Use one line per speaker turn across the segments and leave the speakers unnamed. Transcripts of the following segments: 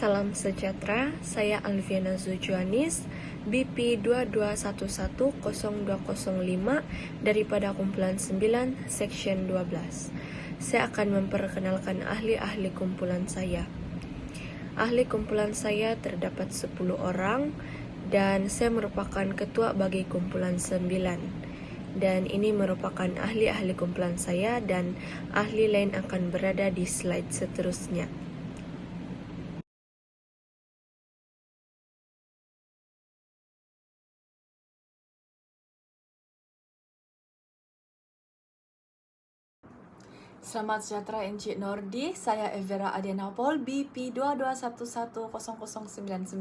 Salam sejahtera, saya Alviana Zujuanis, BP 22110205 daripada kumpulan 9, Section 12. Saya akan memperkenalkan ahli-ahli kumpulan saya. Ahli kumpulan saya terdapat 10 orang dan saya merupakan ketua bagi kumpulan 9. Dan ini merupakan ahli-ahli kumpulan saya dan ahli lain akan berada di slide seterusnya.
Selamat sejahtera Encik Nordi, saya Evera Adianapol, BP 22110099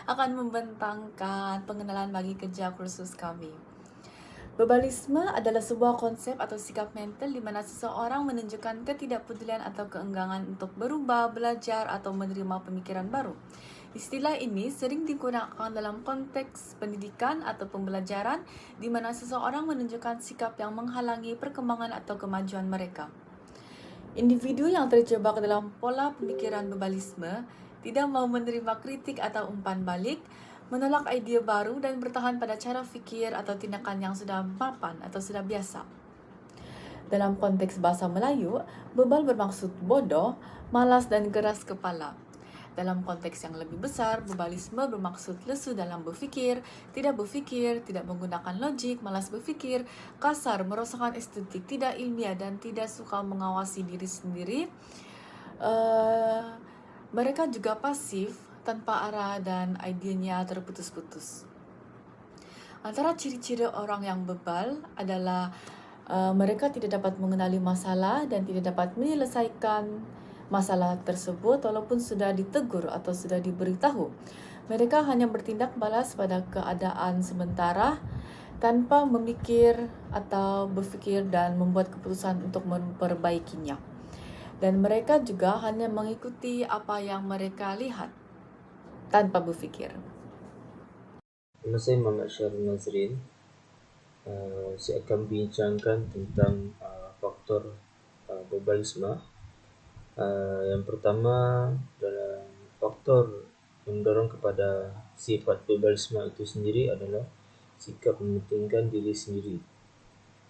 akan membentangkan pengenalan bagi kerja kursus kami. Berbalisme adalah sebuah konsep atau sikap mental di mana seseorang menunjukkan ketidakpedulian atau keengganan untuk berubah, belajar atau menerima pemikiran baru. Istilah ini sering digunakan dalam konteks pendidikan atau pembelajaran di mana seseorang menunjukkan sikap yang menghalangi perkembangan atau kemajuan mereka. Individu yang terjebak dalam pola pemikiran berbalisme tidak mahu menerima kritik atau umpan balik, menolak idea baru dan bertahan pada cara fikir atau tindakan yang sudah mapan atau sudah biasa. Dalam konteks bahasa Melayu, bebal bermaksud bodoh, malas dan keras kepala. Dalam konteks yang lebih besar, berbalisme bermaksud lesu dalam berfikir, tidak menggunakan logik, malas berfikir, kasar, merosakkan estetik, tidak ilmiah dan tidak suka mengawasi diri sendiri. Mereka juga pasif, tanpa arah dan idenya terputus-putus. Antara ciri-ciri orang yang bebal adalah mereka tidak dapat mengenali masalah dan tidak dapat menyelesaikan masalah tersebut walaupun sudah ditegur atau sudah diberitahu. Mereka hanya bertindak balas pada keadaan sementara tanpa memikir atau berfikir dan membuat keputusan untuk memperbaikinya. Dan mereka juga hanya mengikuti apa yang mereka lihat tanpa berfikir.
Nama saya Muhammad Syahrul Nazrin. Saya akan bincangkan tentang faktor berbalisme. Yang pertama dalam faktor yang mendorong kepada sifat berbalisme itu sendiri adalah sikap mementingkan diri sendiri,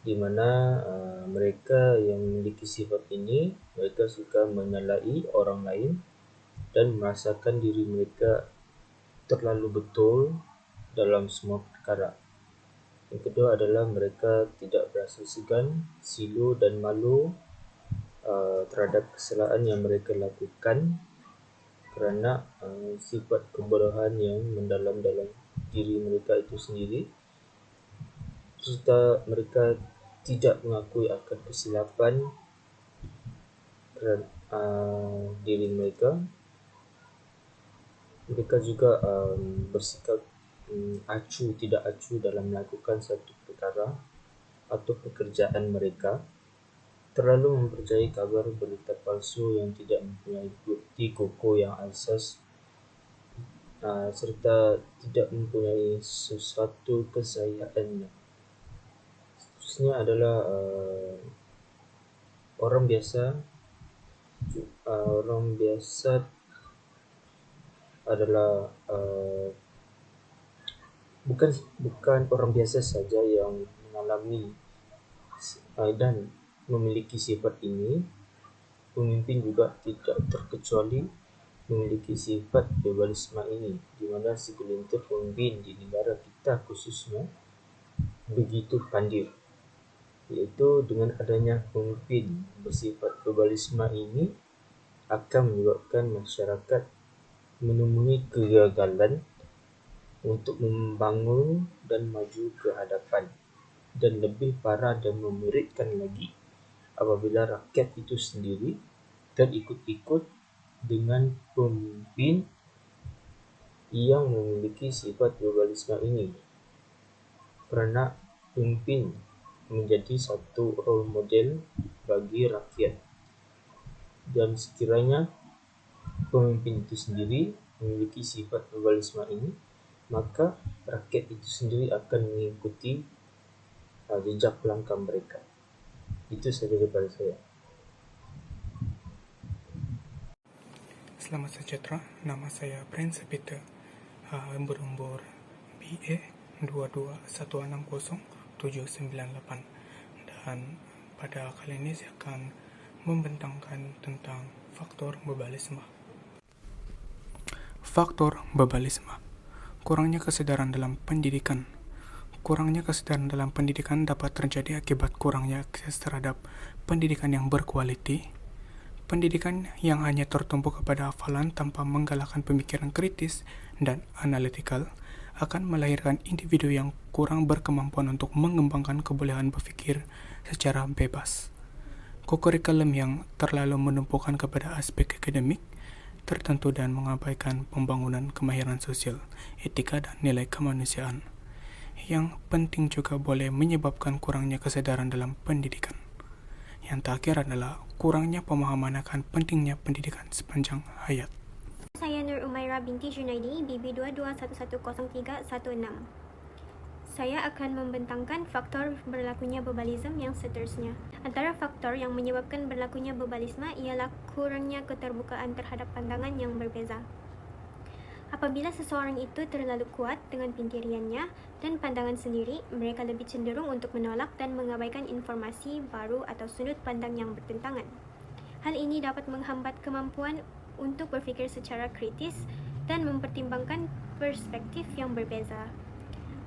di mana mereka yang memiliki sifat ini, mereka suka menyalahi orang lain dan merasakan diri mereka terlalu betul dalam semua perkara. Yang kedua adalah mereka tidak berasa segan, silu dan malu terhadap kesalahan yang mereka lakukan kerana sifat kebodohan yang mendalam dalam diri mereka itu sendiri, serta mereka tidak mengakui akan kesilapan diri mereka. Mereka juga bersikap tidak acuh dalam melakukan satu perkara atau pekerjaan mereka, terlalu mempercayai kabar berita palsu yang tidak mempunyai bukti kokoh yang asas, serta tidak mempunyai sesuatu kesayaan. Seterusnya adalah orang biasa adalah bukan orang biasa saja yang mengalami dan memiliki sifat ini. Pemimpin juga tidak terkecuali memiliki sifat berbalisme ini, di mana segelintir pemimpin di negara kita khususnya begitu pandai, iaitu dengan adanya pemimpin bersifat berbalisme ini akan menyebabkan masyarakat menemui kegagalan untuk membangun dan maju ke hadapan, dan lebih parah dan memuridkan lagi apabila rakyat itu sendiri terikut-ikut dengan pemimpin yang memiliki sifat berbalisme ini, kerana pemimpin menjadi satu role model bagi rakyat. Dan sekiranya pemimpin itu sendiri memiliki sifat berbalisme ini, maka rakyat itu sendiri akan mengikuti jejak langkah mereka. Itu saja daripada saya.
Selamat sejahtera, nama saya Prince Peter, berumur BA 22160-798, dan pada kali ini saya akan membentangkan tentang faktor bebalisme. Faktor bebalisme, kurangnya kesadaran dalam pendidikan. Kurangnya kesadaran dalam pendidikan dapat terjadi akibat kurangnya akses terhadap pendidikan yang berkualiti. Pendidikan yang hanya tertumpu kepada hafalan tanpa menggalakkan pemikiran kritis dan analitikal akan melahirkan individu yang kurang berkemampuan untuk mengembangkan kebolehan berpikir secara bebas. Kurikulum yang terlalu menumpukan kepada aspek akademik tertentu dan mengabaikan pembangunan kemahiran sosial, etika, dan nilai kemanusiaan. Yang penting juga boleh menyebabkan kurangnya kesadaran dalam pendidikan. Yang terakhir adalah kurangnya pemahaman akan pentingnya pendidikan sepanjang hayat.
Saya Nur Umairah binti Junaidi, BB 22110316. Saya akan membentangkan faktor berlakunya bebalisme yang seterusnya. Antara faktor yang menyebabkan berlakunya bebalisme ialah kurangnya keterbukaan terhadap pandangan yang berbeza. Apabila seseorang itu terlalu kuat dengan pendiriannya dan pandangan sendiri, mereka lebih cenderung untuk menolak dan mengabaikan informasi baru atau sudut pandang yang bertentangan. Hal ini dapat menghambat kemampuan untuk berfikir secara kritis dan mempertimbangkan perspektif yang berbeza.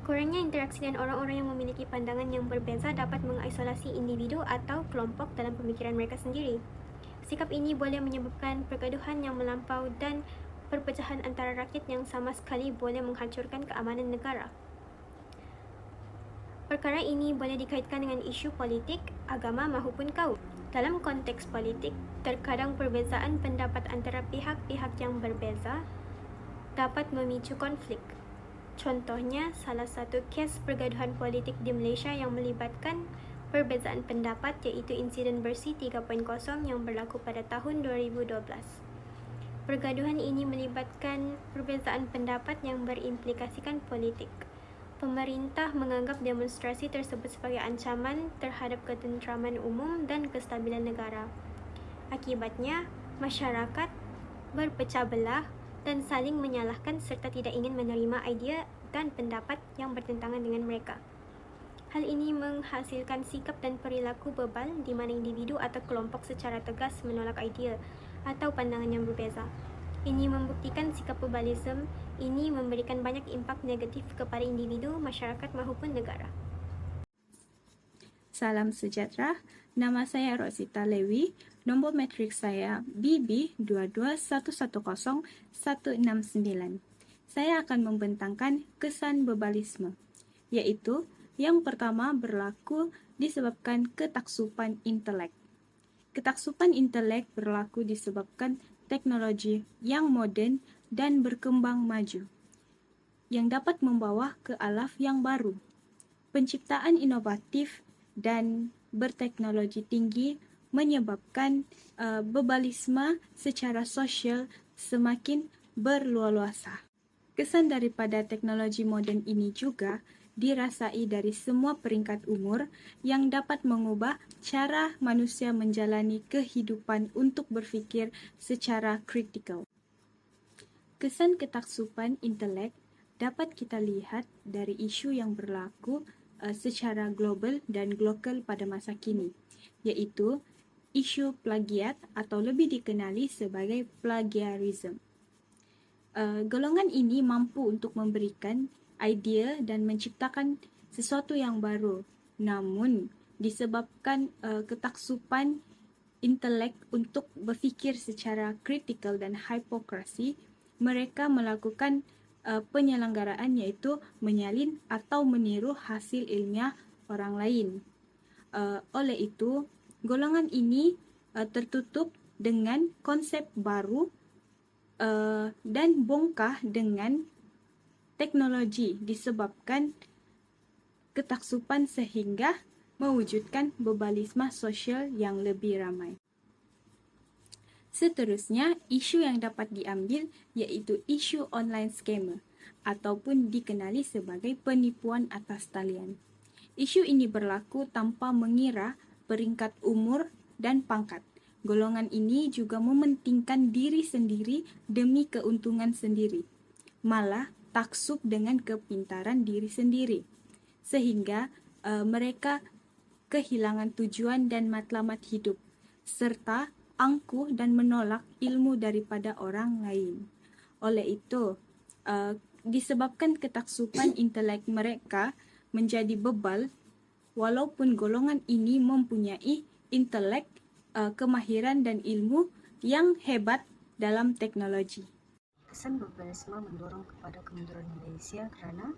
Kurangnya interaksi dengan orang-orang yang memiliki pandangan yang berbeza dapat mengisolasi individu atau kelompok dalam pemikiran mereka sendiri. Sikap ini boleh menyebabkan pergaduhan yang melampau dan perpecahan antara rakyat yang sama sekali boleh menghancurkan keamanan negara. Perkara ini boleh dikaitkan dengan isu politik, agama maupun kaum. Dalam konteks politik, terkadang perbezaan pendapat antara pihak-pihak yang berbeza dapat memicu konflik. Contohnya, salah satu kes pergaduhan politik di Malaysia yang melibatkan perbezaan pendapat iaitu insiden Bersih 3.0 yang berlaku pada tahun 2012. Pergaduhan ini melibatkan perbezaan pendapat yang berimplikasikan politik. Pemerintah menganggap demonstrasi tersebut sebagai ancaman terhadap ketenteraman umum dan kestabilan negara. Akibatnya, masyarakat berpecah belah dan saling menyalahkan serta tidak ingin menerima idea dan pendapat yang bertentangan dengan mereka. Hal ini menghasilkan sikap dan perilaku bebal di mana individu atau kelompok secara tegas menolak idea atau pandangan yang berbeza. Ini membuktikan sikap bebalisme ini memberikan banyak impak negatif kepada individu, masyarakat maupun negara.
Salam sejahtera, nama saya Rosita Lewi, nombor metrik saya BB 22110-169. Saya akan membentangkan kesan bebalisme, yaitu yang pertama berlaku disebabkan ketaksupan intelek. Ketaksupan intelek berlaku disebabkan teknologi yang moden dan berkembang maju, yang dapat membawa ke alaf yang baru. Penciptaan inovatif dan berteknologi tinggi menyebabkan bebalisme secara sosial semakin berluas-luasa. Kesan daripada teknologi moden ini juga dirasai dari semua peringkat umur yang dapat mengubah cara manusia menjalani kehidupan untuk berfikir secara kritikal. Kesan ketaksupan intelek dapat kita lihat dari isu yang berlaku secara global dan lokal pada masa kini, yaitu isu plagiat atau lebih dikenali sebagai plagiarism. Golongan ini mampu untuk memberikan idea dan menciptakan sesuatu yang baru, namun disebabkan ketaksupan intelek untuk berfikir secara kritikal dan hipokrasi, mereka melakukan penyelenggaraan iaitu menyalin atau meniru hasil ilmiah orang lain. Oleh itu, golongan ini tertutup dengan konsep baru dan bongkah dengan teknologi disebabkan ketaksupan sehingga mewujudkan bebalisme sosial yang lebih ramai. Seterusnya, isu yang dapat diambil iaitu isu online scammer ataupun dikenali sebagai penipuan atas talian. Isu ini berlaku tanpa mengira peringkat umur dan pangkat. golongan ini juga mementingkan diri sendiri demi keuntungan sendiri, malah taksub dengan kepintaran diri sendiri, sehingga mereka kehilangan tujuan dan matlamat hidup, serta angkuh dan menolak ilmu daripada orang lain. Oleh itu, disebabkan ketaksuban intelek mereka menjadi bebal, walaupun golongan ini mempunyai intelek, kemahiran dan ilmu yang hebat dalam teknologi.
Kesan globalisme mendorong kepada kemunduran Malaysia kerana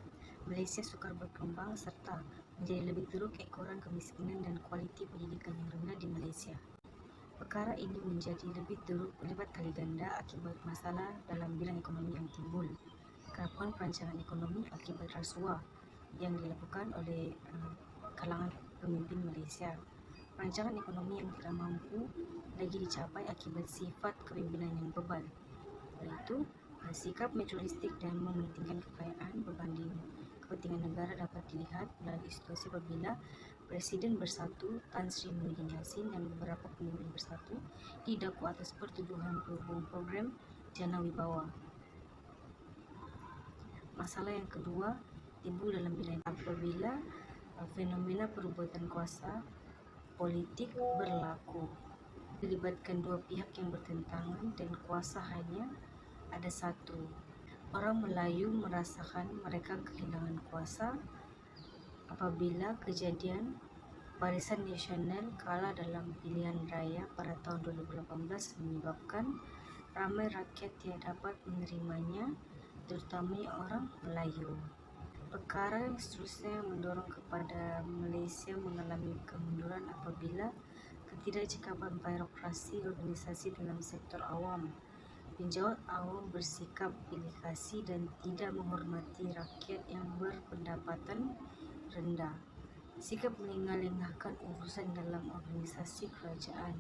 Malaysia sukar berkembang serta menjadi lebih teruk ekoran kemiskinan dan kualiti pendidikan yang rendah di Malaysia. Perkara ini menjadi lebih teruk berlipat kali ganda akibat masalah dalam bidang ekonomi yang timbul. Kerapuhan perancangan ekonomi akibat rasuah yang dilakukan oleh kalangan pemimpin Malaysia. Perancangan ekonomi yang tidak mampu lagi dicapai akibat sifat kepimpinan yang bebal. Oleh itu, sikap materialistik dan mementingkan kekayaan berbanding kepentingan negara dapat dilihat melalui situasi apabila Presiden Bersatu Tan Sri Muhyiddin Yassin dan beberapa pemimpin Bersatu didakwa atas pertuduhan berhubung program Jana Wibawa. Masalah yang kedua timbul dalam bidang apabila fenomena perubatan kuasa politik berlaku, dilibatkan dua pihak yang bertentangan dan kuasa hanya ada satu. Orang Melayu merasakan mereka kehilangan kuasa apabila kejadian Barisan Nasional kalah dalam pilihan raya pada tahun 2018 menyebabkan ramai rakyat tidak dapat menerimanya, terutamanya orang Melayu. Perkara yang seterusnya mendorong kepada Malaysia mengalami kemunduran apabila ketidakcekapan birokrasi organisasi dalam sektor awam, penjawat awam bersikap pilih kasih dan tidak menghormati rakyat yang berpendapatan rendah. Sikap melengah-lengahkan urusan dalam organisasi kerajaan.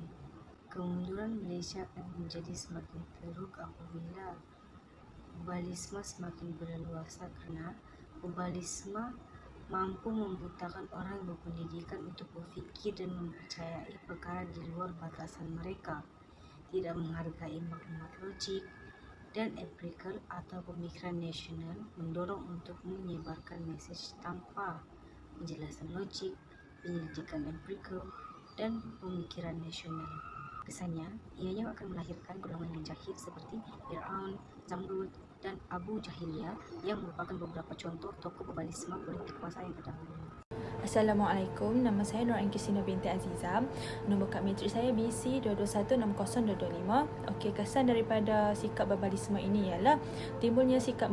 Kemunduran Malaysia akan menjadi semakin teruk apabila globalisme semakin berleluasa kerana globalisme mampu membutakan orang yang berpendidikan untuk berfikir dan mempercayai perkara di luar batasan mereka, tidak menghargai maklumat logik dan empirikal atau pemikiran nasional, mendorong untuk menyebarkan mesej tanpa penjelasan logik, penyelidikan empirikal dan pemikiran nasional. Kesannya, ianya akan melahirkan golongan yang jahil seperti Fir'aun, Zamrud dan Abu Jahiliyah yang merupakan beberapa contoh tokoh globalisme politik kuasa yang terdahulu.
Assalamualaikum, nama saya Nur Ankisina binti Aziza. Nombor kad matrik saya BC 2216025. Okey, kesan daripada sikap globalisme ini ialah timbulnya sikap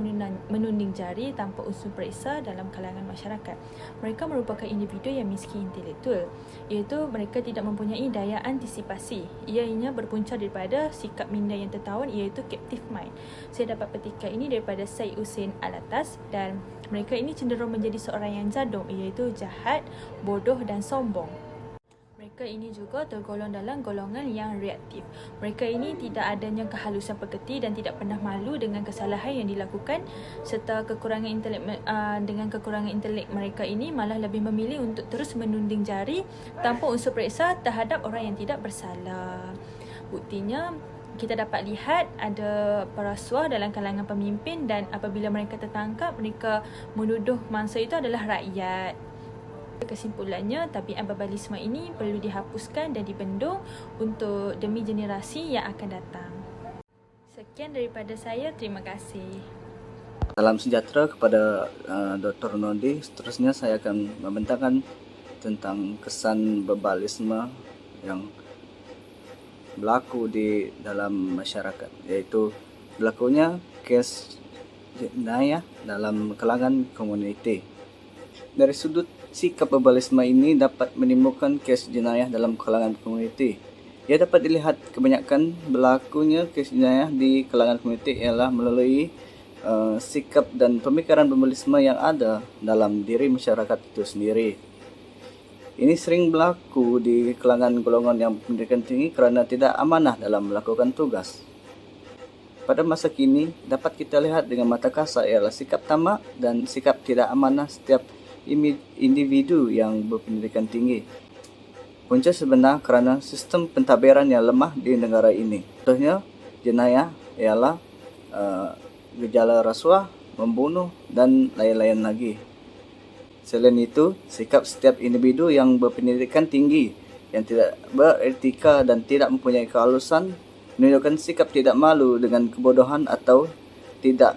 menunding jari tanpa unsur periksa dalam kalangan masyarakat. Mereka merupakan individu yang miskin intelektual, iaitu mereka tidak mempunyai daya antisipasi. Ianya berpunca daripada sikap minda yang tertawan, iaitu captive mind. Saya dapat petikan ini daripada Syed Hussein Alatas, dan mereka ini cenderung menjadi seorang yang jadung, iaitu jahat, bodoh dan sombong. Mereka ini juga tergolong dalam golongan yang reaktif. Mereka ini tidak adanya kehalusan pekerti dan tidak pernah malu dengan kesalahan yang dilakukan, serta kekurangan intelek dengan kekurangan intelek mereka ini malah lebih memilih untuk terus menunding jari tanpa unsur periksa terhadap orang yang tidak bersalah. Buktinya, kita dapat lihat ada perasuah dalam kalangan pemimpin, dan apabila mereka tertangkap, mereka menuduh mangsa itu adalah rakyat. Kesimpulannya, tabiat globalisme ini perlu dihapuskan dan dibendung untuk demi generasi yang akan datang. Sekian daripada saya, terima kasih.
Salam sejahtera kepada Dr. Nondi. Seterusnya saya akan membentangkan tentang kesan globalisme yang berlaku di dalam masyarakat, iaitu berlakunya kes jenayah dalam kalangan komuniti. Dari sudut sikap globalisme ini dapat menimbulkan kes jenayah dalam kalangan komuniti. Ia dapat dilihat kebanyakan berlakunya kes jenayah di kalangan komuniti ialah melalui sikap dan pemikiran globalisme yang ada dalam diri masyarakat itu sendiri. Ini sering berlaku di kalangan golongan yang pendidikan tinggi kerana tidak amanah dalam melakukan tugas. Pada masa kini, dapat kita lihat dengan mata kasar ialah sikap tamak dan sikap tidak amanah setiap individu yang berpendidikan tinggi. punca sebenar kerana sistem pentadbiran yang lemah di negara ini. Contohnya, jenayah ialah gejala rasuah, membunuh dan lain-lain lagi. Selain itu, sikap setiap individu yang berpendidikan tinggi, yang tidak beretika dan tidak mempunyai kehalusan, menunjukkan sikap tidak malu dengan kebodohan atau tidak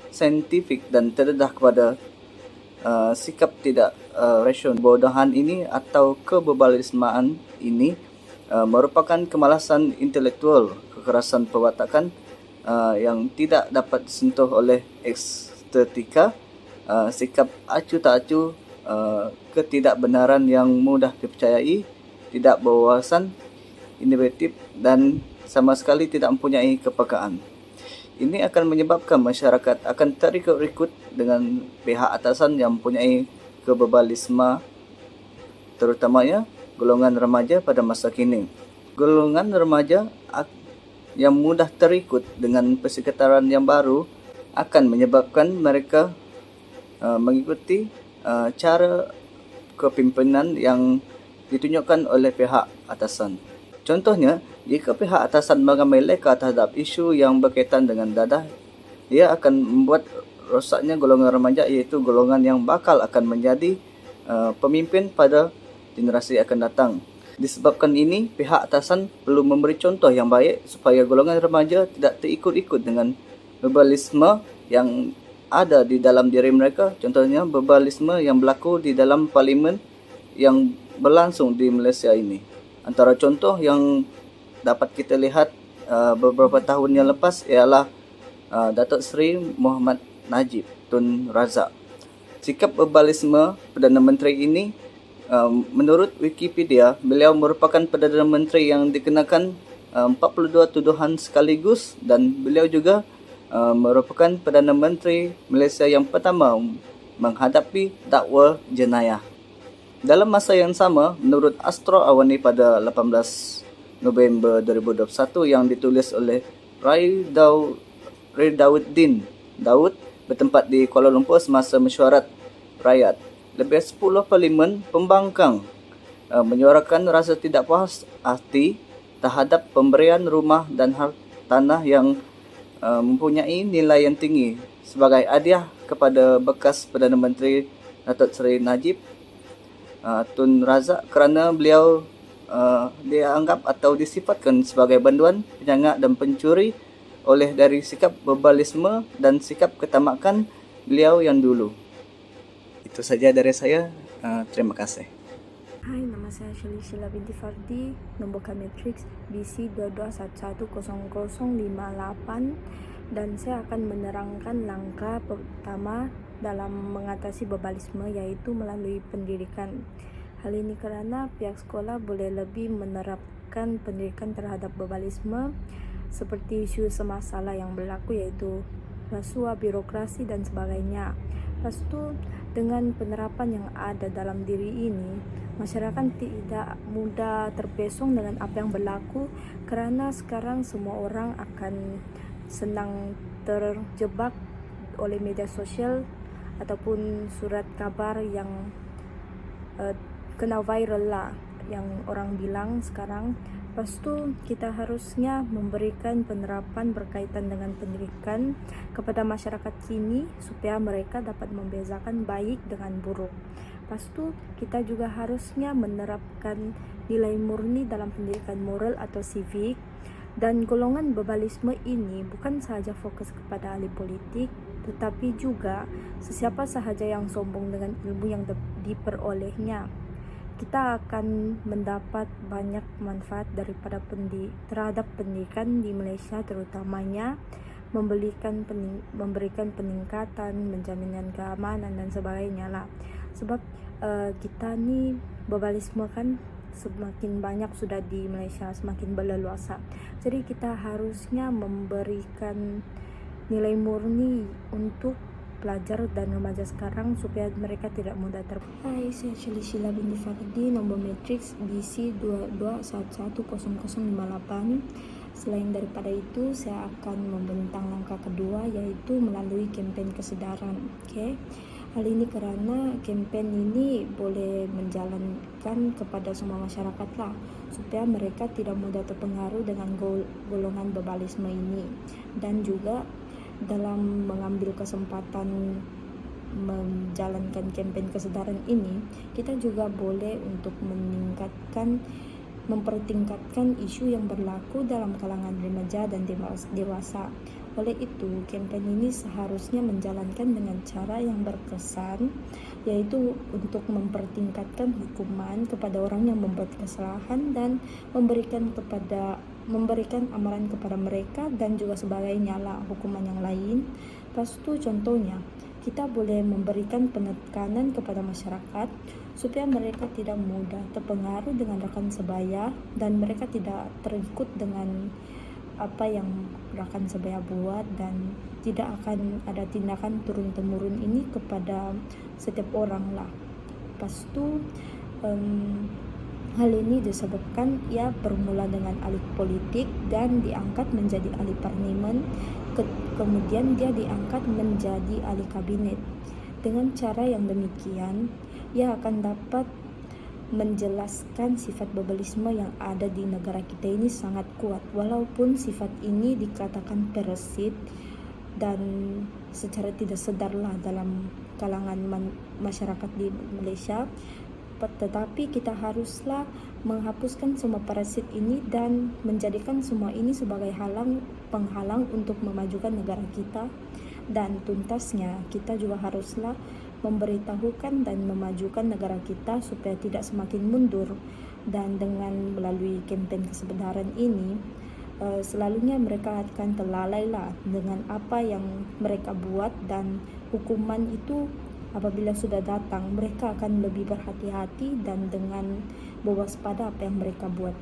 saintifik dan terdedah kepada sikap tidak rasional. Kebodohan ini atau kebebalismaan ini merupakan kemalasan intelektual, kekerasan perwatakan yang tidak dapat disentuh oleh estetika, sikap acuh tak acuh, ketidakbenaran yang mudah dipercayai, tidak berwawasan, inovatif dan sama sekali tidak mempunyai kepekaan. Ini akan menyebabkan masyarakat akan terikut-ikut dengan pihak atasan yang mempunyai kebebalisme, terutamanya golongan remaja pada masa kini. Golongan remaja yang mudah terikut dengan persekitaran yang baru akan menyebabkan mereka mengikuti cara kepimpinan yang ditunjukkan oleh pihak atasan. Contohnya, jika pihak atasan mengambil leka terhadap isu yang berkaitan dengan dadah, ia akan membuat rosaknya golongan remaja, iaitu golongan yang bakal akan menjadi pemimpin pada generasi akan datang. Disebabkan ini, pihak atasan perlu memberi contoh yang baik supaya golongan remaja tidak terikut-ikut dengan bebalisme yang ada di dalam diri mereka. Contohnya, bebalisme yang berlaku di dalam parlimen yang berlangsung di Malaysia ini. Antara contoh yang dapat kita lihat beberapa tahun yang lepas ialah Datuk Seri Muhammad Najib Tun Razak. Sikap bebalisme Perdana Menteri ini, menurut Wikipedia, beliau merupakan Perdana Menteri yang dikenakan 42 tuduhan sekaligus dan beliau juga merupakan Perdana Menteri Malaysia yang pertama menghadapi dakwa jenayah. Dalam masa yang sama, menurut Astro Awani pada 18 November 2021 yang ditulis oleh Ridauddin Daud bertempat di Kuala Lumpur semasa mesyuarat rakyat, lebih 10 parlimen pembangkang menyuarakan rasa tidak puas hati terhadap pemberian rumah dan tanah yang mempunyai nilai yang tinggi sebagai hadiah kepada bekas Perdana Menteri Datuk Seri Najib Tun Razak kerana beliau dianggap atau disifatkan sebagai banduan, penyangat dan pencuri oleh dari sikap bebalisme dan sikap ketamakan beliau yang dulu. Itu saja dari saya. Terima kasih.
Hai, nama saya Sheila binti Fardi, nombor matriks BC 22110058 dan saya akan menerangkan langkah pertama dalam mengatasi bebalisme, yaitu melalui pendidikan. Hal ini kerana pihak sekolah boleh lebih menerapkan pendidikan terhadap bebalisme seperti isu semasalah yang berlaku, yaitu rasuah, birokrasi dan sebagainya. Lepas tu, dengan penerapan yang ada dalam diri ini, masyarakat tidak mudah terpesong dengan apa yang berlaku kerana sekarang semua orang akan senang terjebak oleh media sosial ataupun surat kabar yang kena viral lah, yang orang bilang sekarang. Lepas tu kita harusnya memberikan penerapan berkaitan dengan pendidikan kepada masyarakat kini supaya mereka dapat membezakan baik dengan buruk. Lepas tu kita juga harusnya menerapkan nilai murni dalam pendidikan moral atau civic. Dan golongan bebalisme ini bukan sahaja fokus kepada ahli politik, tetapi juga sesiapa sahaja yang sombong dengan ilmu yang diperolehnya. Kita akan mendapat banyak manfaat daripada terhadap pendidikan di Malaysia, terutamanya memberikan peningkatan, menjaminkan keamanan dan sebagainya lah. Sebab kita ni bebalisme kan semakin banyak sudah di Malaysia, semakin berleluasa. Jadi kita harusnya memberikan nilai murni untuk pelajar dan remaja sekarang supaya mereka tidak mudah Hai, saya Sheila binti Fardi, nombor matriks BC 22110058. Selain daripada itu, saya akan membentang langkah kedua, yaitu melalui kempen kesedaran.
Hal ini karena campaign ini boleh menjalankan kepada semua masyarakat lah, supaya mereka tidak mudah terpengaruh dengan golongan bebalisme ini. Dan juga dalam mengambil kesempatan menjalankan campaign kesadaran ini, kita juga boleh untuk mempertingkatkan isu yang berlaku dalam kalangan remaja dan dewasa. Oleh itu, campaign ini seharusnya menjalankan dengan cara yang berkesan, yaitu untuk mempertingkatkan hukuman kepada orang yang membuat kesalahan dan memberikan amaran kepada mereka dan juga sebagainya lah hukuman yang lain. Pas itu contohnya, kita boleh memberikan penekanan kepada masyarakat supaya mereka tidak mudah terpengaruh dengan rekan sebaya dan mereka tidak terikut dengan apa yang rekan sebaya buat, dan tidak akan ada tindakan turun-temurun ini kepada setiap orang lah. Lepas itu hal ini disebabkan ia bermula dengan ahli politik dan diangkat menjadi ahli parlemen, kemudian dia diangkat menjadi ahli kabinet. Dengan cara yang demikian, ia akan dapat menjelaskan sifat bebalisme yang ada di negara kita ini sangat kuat, walaupun sifat ini dikatakan parasit dan secara tidak sedarlah dalam kalangan masyarakat di Malaysia, tetapi kita haruslah menghapuskan semua parasit ini dan menjadikan semua ini sebagai penghalang untuk memajukan negara kita. Dan tuntasnya kita juga haruslah memberitahukan dan memajukan negara kita supaya tidak semakin mundur. Dan dengan melalui campaign kesadaran ini, selalunya mereka akan terlalai lah dengan apa yang mereka buat, dan hukuman itu apabila sudah datang mereka akan lebih berhati-hati dan dengan berwaspada apa yang mereka buat.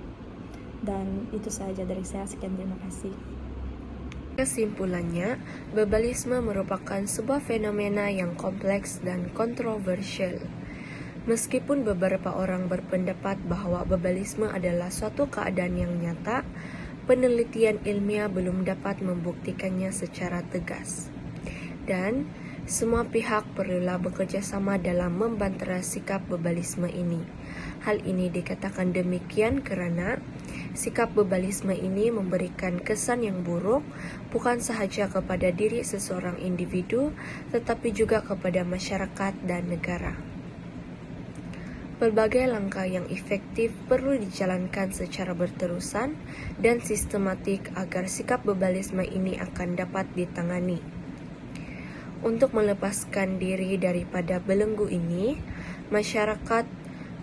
Dan itu saja dari saya. Sekian, terima kasih.
Kesimpulannya, bebalisme merupakan sebuah fenomena yang kompleks dan kontroversial. Meskipun beberapa orang berpendapat bahwa bebalisme adalah suatu keadaan yang nyata, penelitian ilmiah belum dapat membuktikannya secara tegas. Dan semua pihak perlulah bekerja sama dalam membantah sikap bebalisme ini. Hal ini dikatakan demikian kerana sikap bebalisme ini memberikan kesan yang buruk bukan sahaja kepada diri seseorang individu, tetapi juga kepada masyarakat dan negara. Berbagai langkah yang efektif perlu dijalankan secara berterusan dan sistematik agar sikap bebalisme ini akan dapat ditangani. Untuk melepaskan diri daripada belenggu ini, masyarakat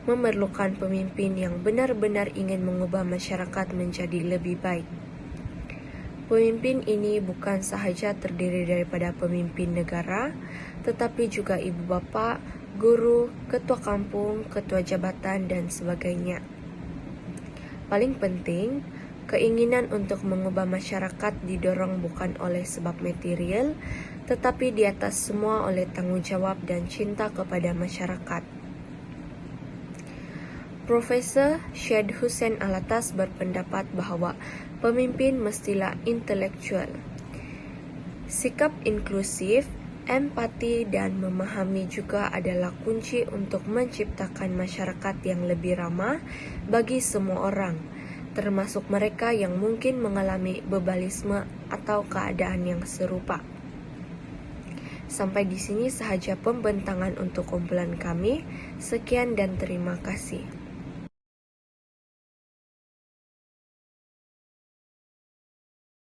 memerlukan pemimpin yang benar-benar ingin mengubah masyarakat menjadi lebih baik. Pemimpin ini bukan sahaja terdiri daripada pemimpin negara, tetapi juga ibu bapa, guru, ketua kampung, ketua jabatan dan sebagainya. Paling penting, keinginan untuk mengubah masyarakat didorong bukan oleh sebab material, tetapi di atas semua oleh tanggungjawab dan cinta kepada masyarakat. Profesor Syed Hussein Alatas berpendapat bahawa pemimpin mestilah intelektual. Sikap inklusif, empati dan memahami juga adalah kunci untuk menciptakan masyarakat yang lebih ramah bagi semua orang, termasuk mereka yang mungkin mengalami bebalisme atau keadaan yang serupa. Sampai di sini sahaja pembentangan untuk kumpulan kami. Sekian dan terima kasih.